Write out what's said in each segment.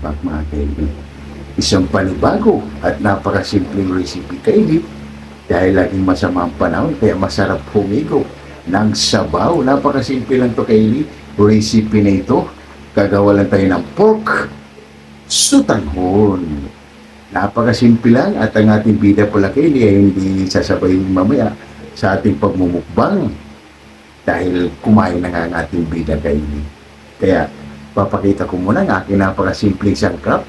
back mga kaibigan. Isang panibago at napakasimpleng recipe kaili dahil laging masama ang panahon kaya masarap humigo ng sabaw. Napakasimple lang to kaili. Recipe na ito, gagawa lang tayo ng pork sutanghon. Napakasimple lang at ang ating bida pala kaili ay hindi sasabayin mamaya sa ating pagmumukbang dahil kumain na nga ang ating bida kaili. Kaya papakita ko muna ang aking napakasimpleng sangkap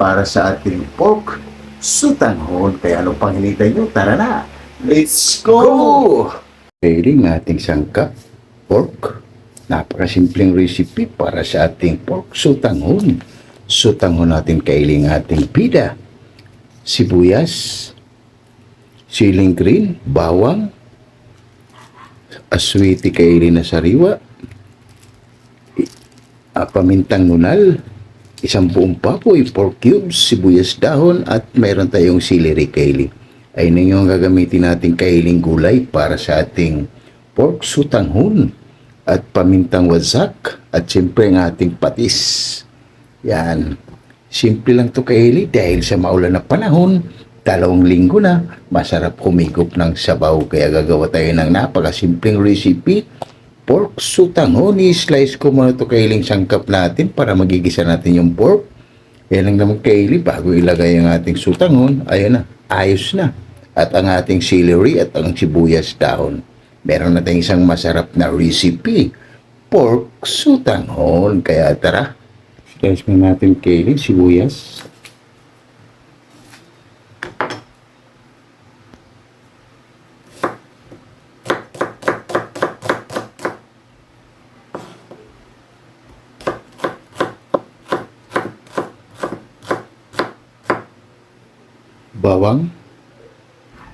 para sa ating pork sutanghon. Kaya ano pang hinintay nyo? Tara na! Let's go! Kaili ng ating sangkap, pork. Napakasimpleng recipe para sa ating pork sutanghon. Sutanghon natin kaili ng ating bida. Sibuyas, siling green, bawang, aswiti kaili na sariwa, pamintang nunal, isang buong baboy, pork cubes, sibuyas dahon, at mayroon tayong celery kaili. Ay yung gagamitin natin kailing gulay para sa ating pork sutanghon at pamintang wazak at siyempre ang ating patis. Yan. Simple lang to kaili dahil sa maulan na panahon, 2 linggo na, masarap humigop ng sabaw. Kaya gagawa tayo ng napakasimpleng recipe, pork sutanghon. I-slice ko muna to kailing sangkap natin para magigisa natin yung pork. Yan lang naman kaili bago ilagay ang ating sutanghon. Ayan na, ayos na. At ang ating celery at ang sibuyas dahon. Meron na tayong isang masarap na recipe, pork sutanghon. Kaya tara, slice mo natin kaili, sibuyas. Bawang.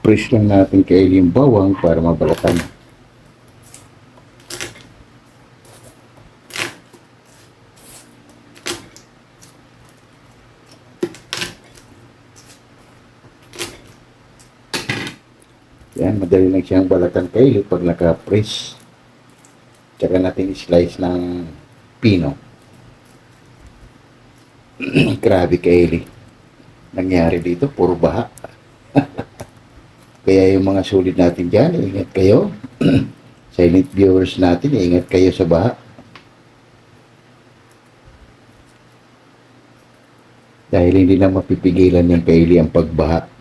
Press lang natin kaili yung bawang para mabalatan. Yan, madali lang siyang balatan kaili pag naka-press. Tsaka natin i-slice ng pino. Grabe kaili. Nangyari dito, puro baha. Kaya yung mga sulit natin dyan, ingat kayo. Silent viewers natin, ingat kayo sa baha. Dahil hindi na mapipigilan yung kaili ang pagbaha.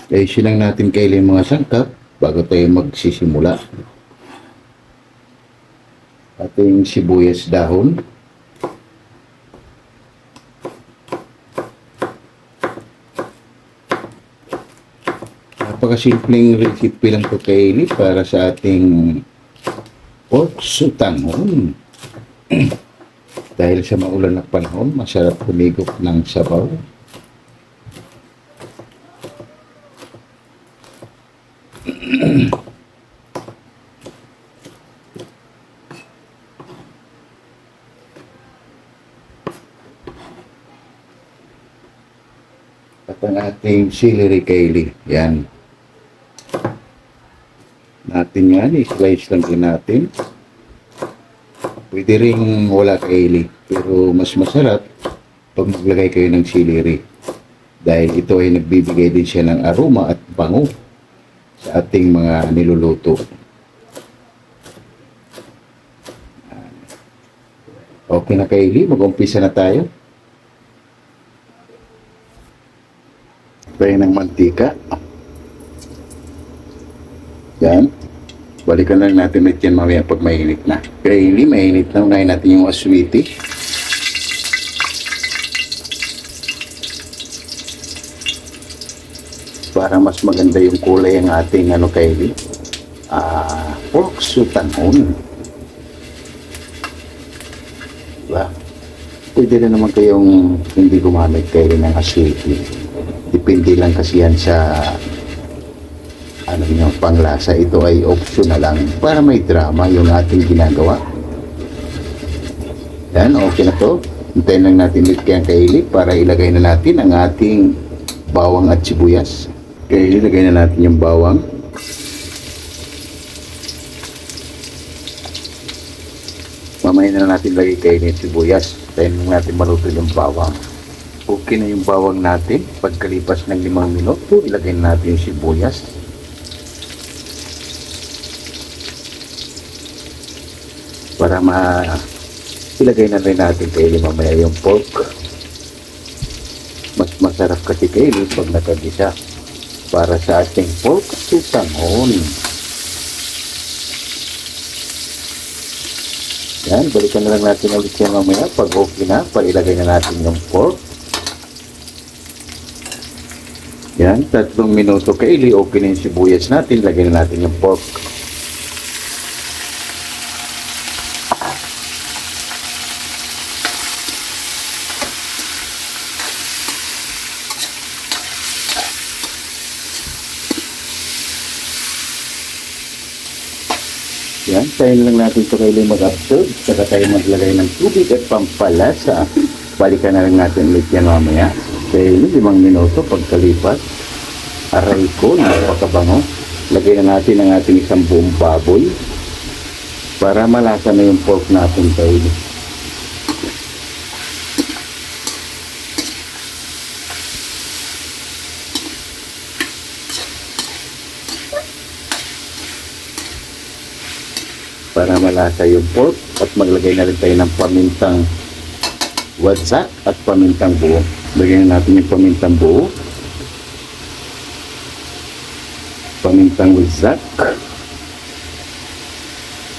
Ayusin lang natin kaili yung mga sangkap bago tayo magsisimula. Ating sibuyas dahon. Napakasimpleng recipe lang ito kaili para sa ating pork sutanghon. Dahil sa maulan na panahon, masarap humigop ng sabaw. At ang ating celery kaili, yan. Natin yan, i-slice lang din natin. Pwede rin wala kaili, pero mas masarap pag maglagay kayo ng celery. Dahil ito ay nagbibigay din siya ng aroma at bango sa ating mga niluluto. Okay na kaili, mag-umpisa na tayo. Tayo ng mantika. Yan. Balikan lang natin ulit yan mamaya pag mainit na. Kaili, mainit na. Unahin natin yung aswiti. Para mas maganda yung kulay ang ating kaili. Pork sutanghon. Diba? Pwede rin naman kayong hindi gumamit kaili ng aswiti. Depende lang kasi yan sa Alam niyo, panglasa ito ay optional lang para may drama yung ating ginagawa. Yan, okay na to. Hintayin lang natin ulit kaya Kaylee para ilagay na natin ang ating bawang at sibuyas. Kaya ilagay na natin yung bawang. Mamaya na natin lagay kainin yung sibuyas. Tayo natin maluto yung bawang. Okay na yung bawang natin. Pagkalipas ng 5 minuto, ilagay na natin yung sibuyas. Para ilagay na rin natin kainin mamaya yung pork. Mas masarap kasi kainin pag nakagisa. Para sa ating pork sutanghon. Yan, balikan na lang natin ulit yan mamaya pag okay na, pag ilagay na natin yung pork. Yan, 3 minuto kaili, okay na yung sibuyas natin, lagay na natin yung pork. Yan, tayo lang natin ito kaili mag-absorb, saka tayo maglagay ng tubig at pampalasa. Balikan na lang natin ulit yan mamaya. Kaya 5 minuto pagkalipas, aray ko, napakabango. Lagay na natin ang ating isang buong baboy para malasa na yung pork natin kaili. Para malasa yung pork at maglagay na rin tayo ng pamintang wadsak at pamintang buo. Lagyan natin yung pamintang buo, pamintang wadsak.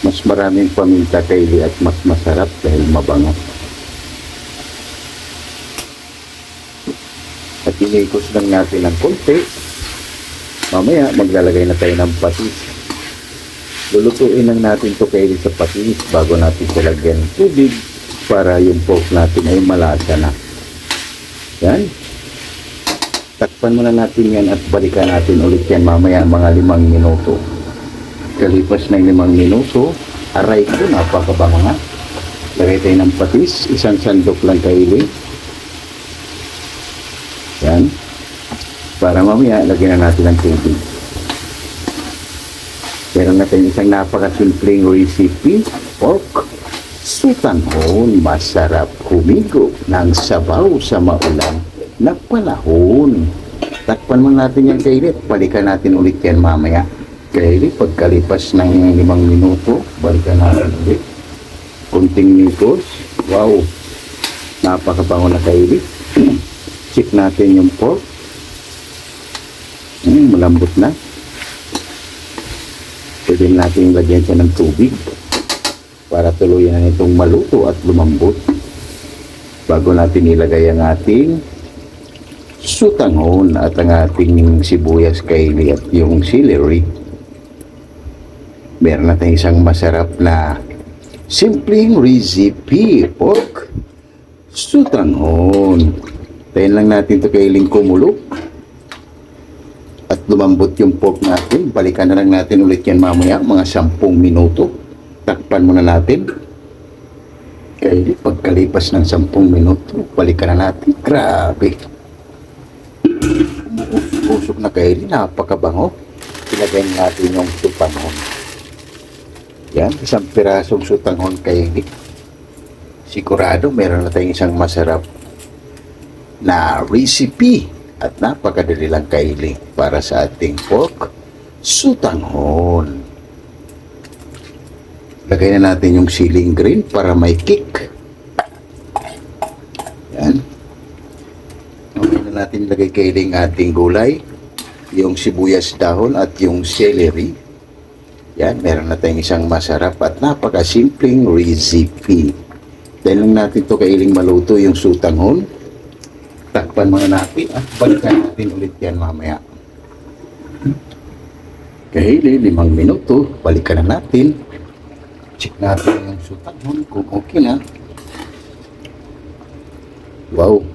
Mas maraming paminta kaili at mas masarap dahil mabango. At inikos lang natin ng konti. Mamaya maglalagay na tayo ng patis. Lulutuin lang natin ito kaili sa patis bago natin ilagyan ng tubig para yung pork natin ay malasa na. Yan. Takpan muna natin yan at balikan natin ulit yan mamaya mga 5 minuto. Kalipas ng 5 minuto, aray ko, napakabango na. Lagay tayo ng patis, 1 sandok lang kaili. Yan. Para mamaya lagyan na natin ng tubig. Meron natin isang napakasimpleng recipe, pork sutanghon. Masarap humigo ng sabaw sa maulan na panahon. Takpan mo natin yan kaili at balikan natin ulit yan mamaya. Kaili, pagkalipas ng 5 minuto, balikan natin ulit. Kunting mitos. Wow, napakabango na kaili. Check natin yung pork. Malambot na. Pwede natin lagyan siya ng tubig para tuluyan na itong maluto at lumambot bago natin ilagay ang ating sutanghon at ang ating sibuyas kaili at yung celery. Meron natin isang masarap na simpleng recipe, pork sutanghon. Tayin lang natin ito kailing kumulo at lumambot yung pork natin. Balikan na lang natin ulit yan mamaya mga 10 minuto. Takpan muna natin. Kaya pagkalipas ng 10 minuto, balikan na natin. Grabe, usok na kaili, napakabango. Ilagay natin yung sutanghon. Yan, 1 pirasong sutanghon kaili. Sigurado meron na tayong isang masarap na recipe at napakadali lang kaili para sa ating pork sutanghon. Lagay na natin yung siling green para may kick. Yan. Okay na natin lagay kailing ating gulay, yung sibuyas dahon at yung celery. Yan, meron na tayong isang masarap at napakasimpleng recipe. Dahil lang natin ito kailing maluto yung sutanghon. Takpan muna natin at balikan natin ulit yan mamaya. Kaili, 5 minuto, balikan na natin. Check natin yung sutanghon kung okay na. Wow,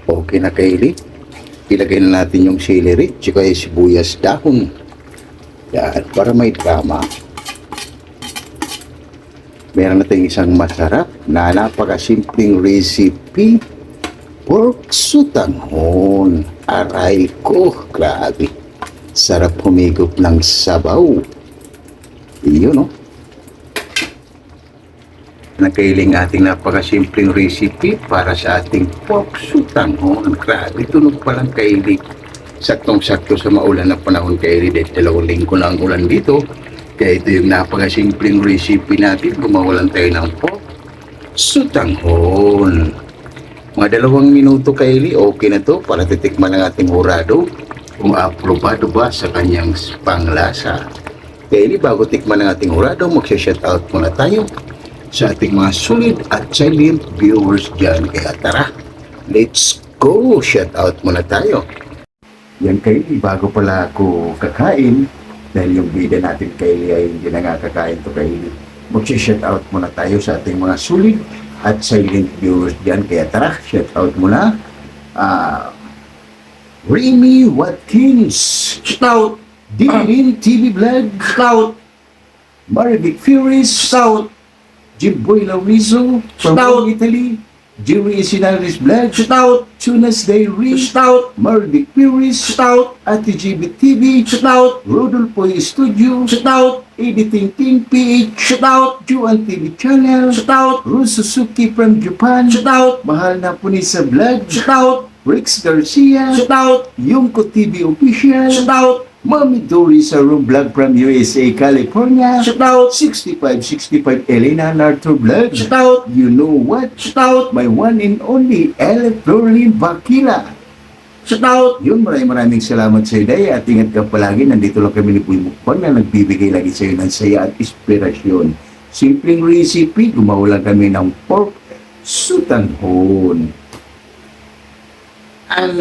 okay na kaili. Ilagay na natin yung celery, tsaka yung sibuyas dahon. Yan, para may drama. Meron na tayong isang masarap na napakasimpleng recipe. Pork sutanghon. Aray ko, grabe. Sarap humigop ng sabaw. Iyon, no? Nagkailing ating napakasimpleng recipe para sa ating pork sutanghon. Grabe, tunog palang kailing. Saktong-sakto sa maulan na panahon kailing. Dahil 2 linggo na ang ulan dito. Kaya ito yung napakasimpleng recipe natin. Gumawa lang tayo ng pork sutanghon. Mga 2 minuto kaili, okay na to para titikman ng ating hurado kung aprobado ba sa kanyang panglasa. Kaili, bago tikman ng ating hurado, magsha-shoutout muna tayo sa ating mga solid at silent viewers dyan. Kaya tara, let's go! Shoutout muna tayo. Yan kaili, bago pala ako kakain, dahil yung bida natin kaili ay hindi na nga kakain to kaili, magsha-shoutout muna tayo sa ating mga solid at silent viewers dyan. Kaya tara, shoutout muna. Remy Watkins, shoutout. Dilin TV Vlog, shoutout. Marivic Furies, shoutout. Jimboy Laurizo from Italy. Jerry Isinaris Vlog, shoutout. Tunas Diary, shoutout. Marivic Furies, shoutout. Ate GB TV, shoutout. Rodolfo Studio, shoutout. Editing King PH, shoutout. Juan TV Channel, shoutout. Rose Suzuki from Japan, shoutout. Mahal na po ni sa vlog, shoutout. Rex Garcia, shoutout. Yumko TV Official, shoutout. Mami Dory sa Room Vlog from USA, California, shoutout. 6565 Elena Narto Vlog, shoutout. You know what, shoutout. My one and only Ella Florlin Bakila, shoutout. Yun, maraming salamat sa iyo, Day, at ingat ka palagi. Nandito lang kami ni Puy Mukbang na nagbibigay lagi sa iyo ng saya at inspirasyon. Simpleng recipe, gumawa lang kami ng pork sutanghon. Ang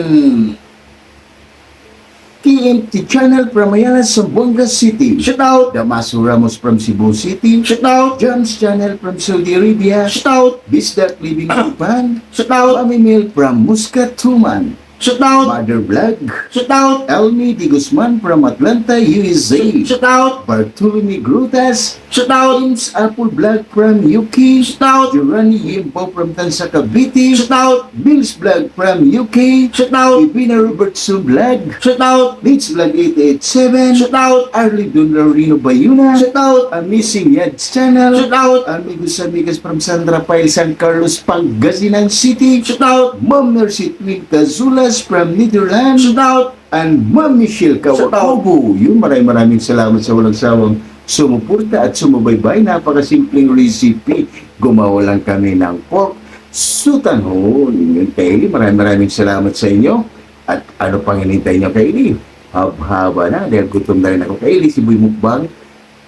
TNT Channel from Ayala, Zamboanga City, shoutout. Damaso Ramos from Cebu City, shoutout. Jams Channel from Saudi Arabia, shoutout. Bisdak Living Japan, shoutout. Mami Mil from Muscat Tuman, shoutout. Mother Vlog, shoutout. Elmi Di Guzman from Atlanta, USA, shoutout. Bartolome Grutas, shoutout. James Apple Vlog from UK, shoutout. Jurani Yimpo from Tansa Cavite, shoutout. Bills Vlog from UK, shoutout. Ibina Robertson Vlog, shoutout. Beats Vlog 887, shoutout. Arlie Don Laurino Bayuna, shoutout. Amazing Yads Channel, shoutout. Amigos Amigas from San Rafael, San Carlos, Pangasinan City, shoutout. Ma'am Mercy Twin Cazulas from Netherlands, shoutout. And Ma'am Michelle Kawakobo. Yun, maraming salamat sa walang sawang sumuporta at sumubaybay. Napakasimpleng recipe. Gumawa lang kami ng pork sutanghon. Yun, Kaili, maraming salamat sa inyo. At ano pang hinintay nyo, Kaili? Haba na, dahil gutom na rin ako, Kaili. Si Boy Mukbang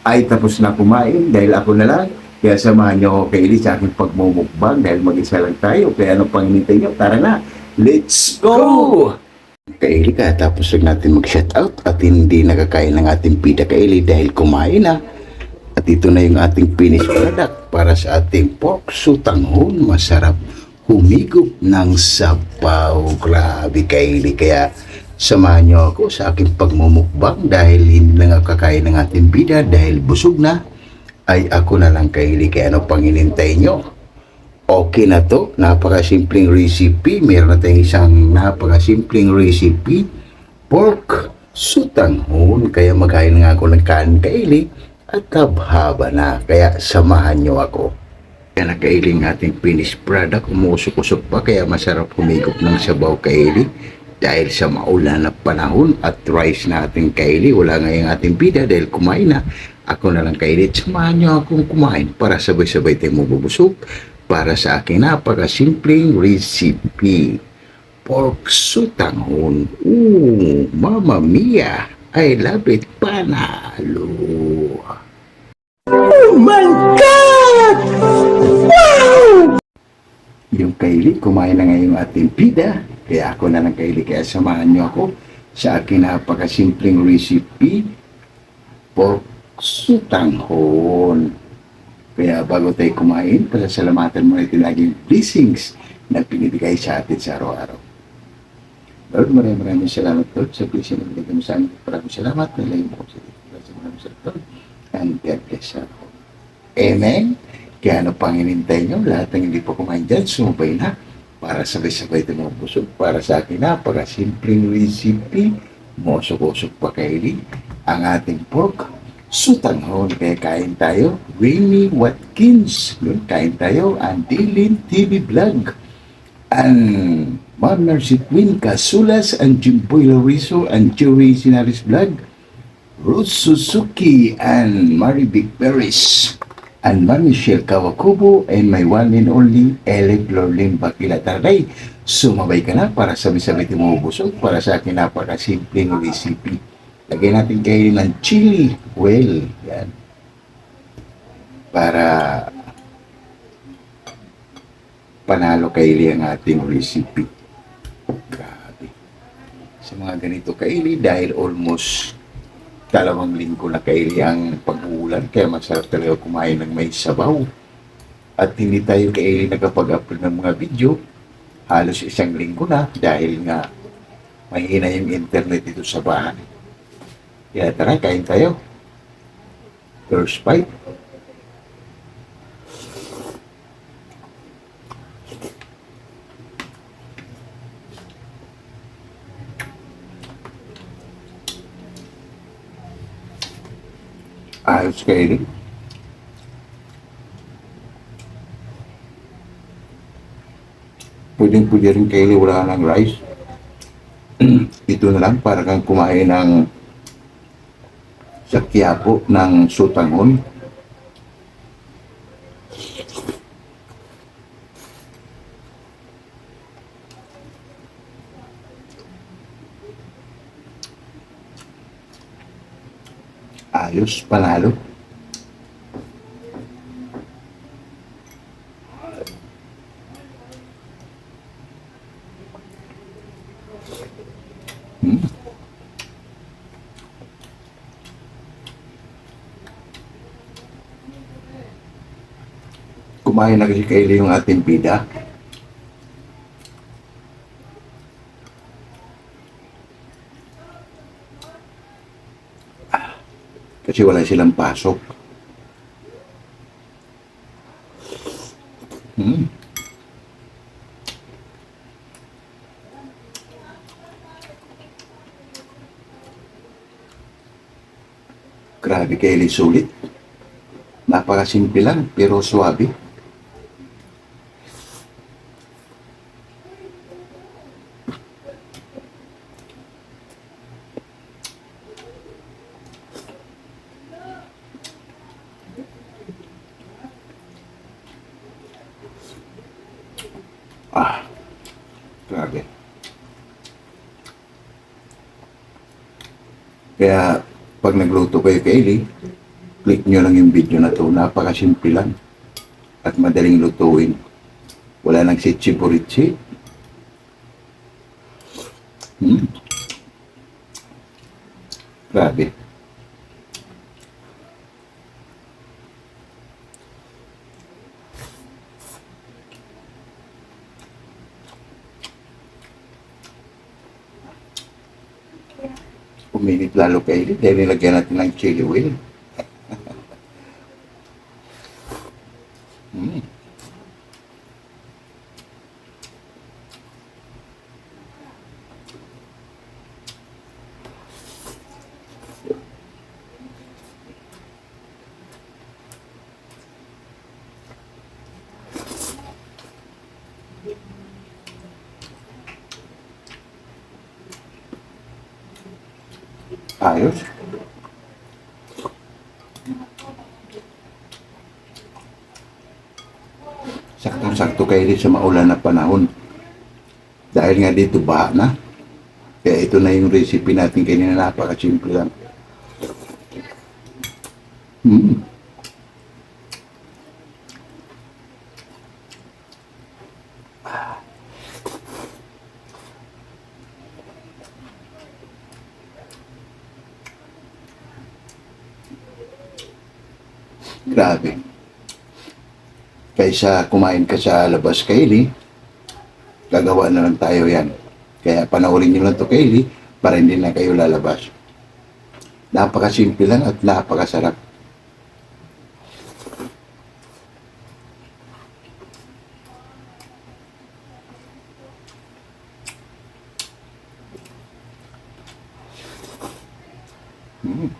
ay tapos na kumain dahil ako na lang. Kaya samahan nyo ako, Kaili, sa aking pagmumukbang dahil mag-isa lang tayo. Kaya ano pang hinintay nyo? Tara na, let's go! Kaili, tapos lang natin mag-shoutout at hindi nakakain ng ating pida, Kaili, dahil kumain na. At ito na yung ating finished product para sa ating pork sutanghon. Masarap humigop ng sabaw. Grabe, Kaili. Kaya samahan nyo ako sa aking pagmumukbang dahil hindi na nga kakain ng ating bida dahil busog na. Ay ako na lang, Kaili. Kaya ano pang hinintay nyo? Okay na to. Napakasimpleng recipe. Meron na tayong isang napakasimpleng recipe. Pork sutanghon. Kaya magkain nga ako ng kanin, Kaili. At haba na. Kaya samahan nyo ako. Kaya nakailing ating finished product. Umusok-usok pa. Kaya masarap humigop ng sabaw, Kaili. Dahil sa maulan na panahon at rice natin, Kaili. Wala nga yung ating bida dahil kumain na. Ako na lang, Kaili. Samahan nyo akong kumain para sabay-sabay tayo mabubusog. Para sa aking napakasimpleng recipe. Pork sutanghon. Ooh, Mama Mia. I love it. Panalo. Oh my God! Wow! Yung Kaili, kumain na ngayong ating pida. Kaya ako na lang, Kaili. Kaya samahan nyo ako sa aking napakasimpleng recipe. Pork sutanghon. Kaya bago tayo kumain, pasasalamatan mo natin laging blessings na pinibigay sa atin sa araw-araw. Lord, maraming salamat, Lord, sa blessing na binigay mo sa amin. Maraming salamat. Nalayin mo ko sa And God bless us. Amen? Kaya ano pang inintay nyo, lahat ng hindi pa kumain dyan, sumabay na para sabay-sabay ito mga busog. Para sa akin, napakasimpleng recipe, mosok-osok pa kaili, ang ating pork, sutanghon. Kaya kain tayo, Remy Watkins. Yun, kain tayo, ang Dilin TV Vlog. Ang Ma'am Narcy Queen Casulas, ang Jimboy Lorizo, ang Joey Sinaris Vlog, Ruth Suzuki, and Marivic Perez, and Ma'am Michelle Kawakubo, and my one and only Elec Lorlin Bakilataray. Sumabay ka na para sabay-sabay tumubusog. Para sa akin, napakasimpleng recipe. Lagyan natin kayo ng chili. Well, yan. Para panalo kaili ang ating recipe. Grabe. Sa mga ganito kaili, dahil almost 2 linggo na kaili ang pag-uulan, kaya masarap talaga kumain ng may sabaw. At hindi tayo kaili nakapag-upload ng mga video, halos 1 linggo na dahil nga mahina yung internet dito sa bahay. Kaya tara, kain tayo. First bite. Ayos kaili. Pwede rin kaili wala ng rice. Ito na lang para kang kumain ng sa Quiapo ng sutanghon. Ayos, panalo. Kumain na kasi kaili yung ating bida. Kasi wala silang pasok. Grabe kaili, sulit. Napakasimple lang, pero swabe. Grabe. Kaya, pag nagluto kayo kaili, click nyo lang yung video na to. Napakasimple lang. At madaling lutuin. Wala nang sitsi-buritsi. Grabe. Uminit lalo kaili dahil nilagyan natin ng chili oil. Ayos. Saktong-sakto kaili sa maulan na panahon. Dahil nga dito baha na. Kaya ito na yung recipe natin kanina, napakasimple lang. Grabe. Kaysa kumain ka sa labas kaili, gagawa na lang tayo yan. Kaya panoorin nyo lang to kaili para hindi na kayo lalabas. Napakasimple lang at napakasarap. Mm.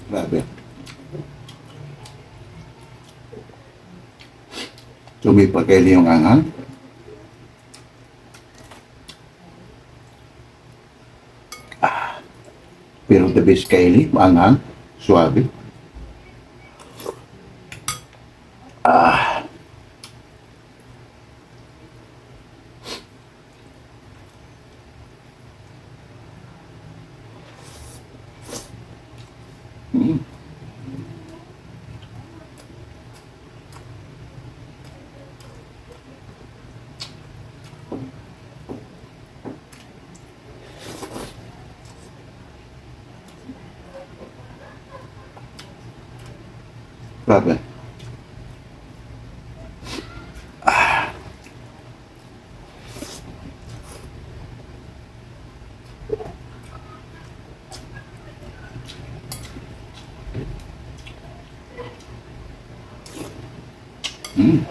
Grabe. Sumipagkaili yung anghang. Pero the best kaili, maanghang, suabe. Mm. Grabe. Mm.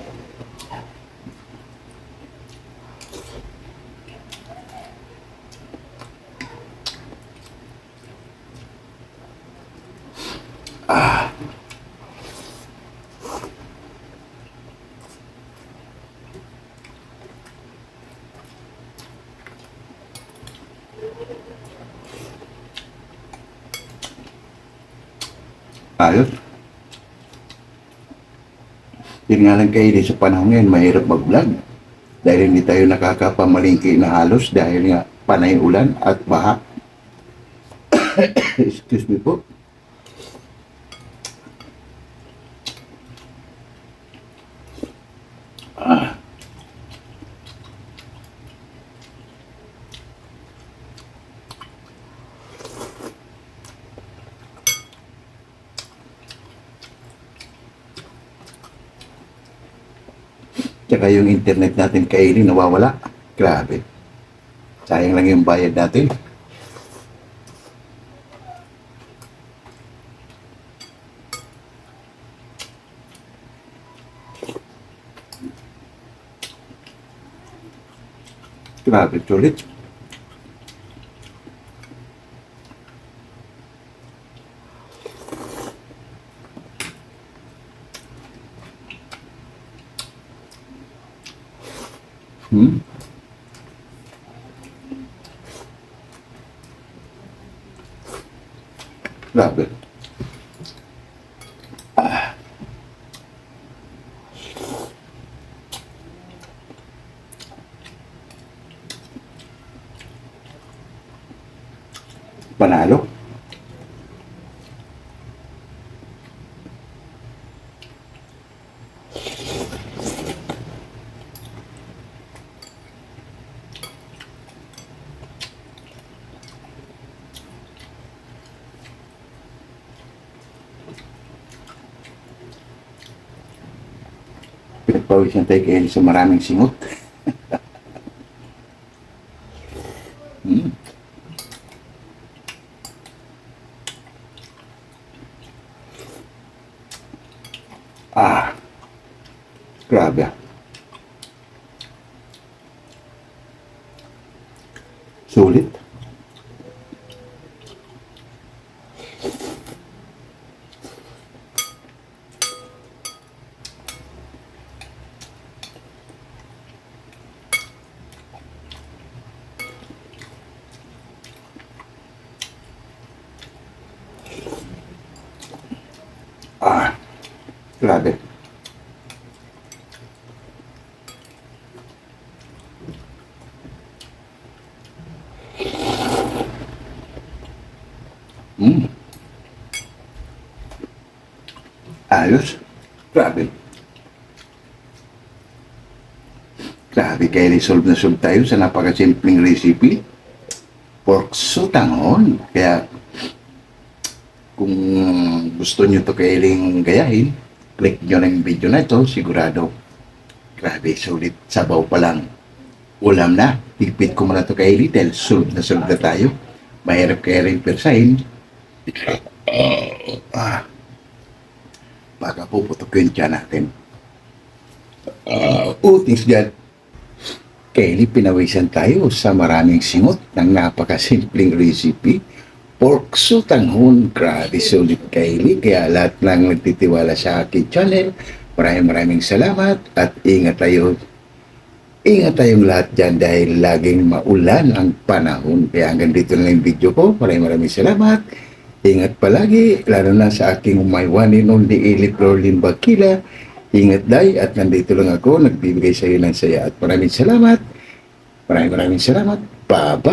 Ayos. Yun nga lang kaili sa panahon ngayon, mahirap mag-vlog. Dahil hindi tayo nakakapamalingki na halos dahil nga panay ulan at baha. Excuse me po. Tsaka yung internet natin kaili nawawala. Grabe. Sayang lang yung bayad natin. Grabe, sulit. Hmm? Grabe. Panalo. Pinagpawisan tayo kaili sa maraming singot. Hmm. Grabe. Sulit. Grabe. Hmm. Ayos. Grabe. Grabe kaya resolve na solve tayo sa napakasimpleng recipe. Pork sotanghon. Kaya Kung gusto nyo to kailing gayahin, click nyo na yung video na ito, sigurado. Grabe, sulit. Sabaw pa lang. Ulam na. Pigpit ko muna to kay Little. Sulod na tayo. Mahirap kaya rin persahin. Baka puputok yung tiyan natin. Thanks God. Kayli, pinawisan tayo sa maraming singot ng napakasimpleng recipe. Pork sutanghon. Grabe, sulit Kayli. Kaya lahat ng nagtitiwala sa aking channel, maraming salamat at ingat tayo. Ingat tayong lahat dyan dahil laging maulan ang panahon. Kaya hanggang dito na yung video ko. Maraming salamat. Ingat palagi, lalo na sa aking my one and only Elite Lorlin Bakila. Ingat day at nandito lang ako, nagbibigay sa iyo ng saya at maraming salamat. Maraming salamat. Bye-bye.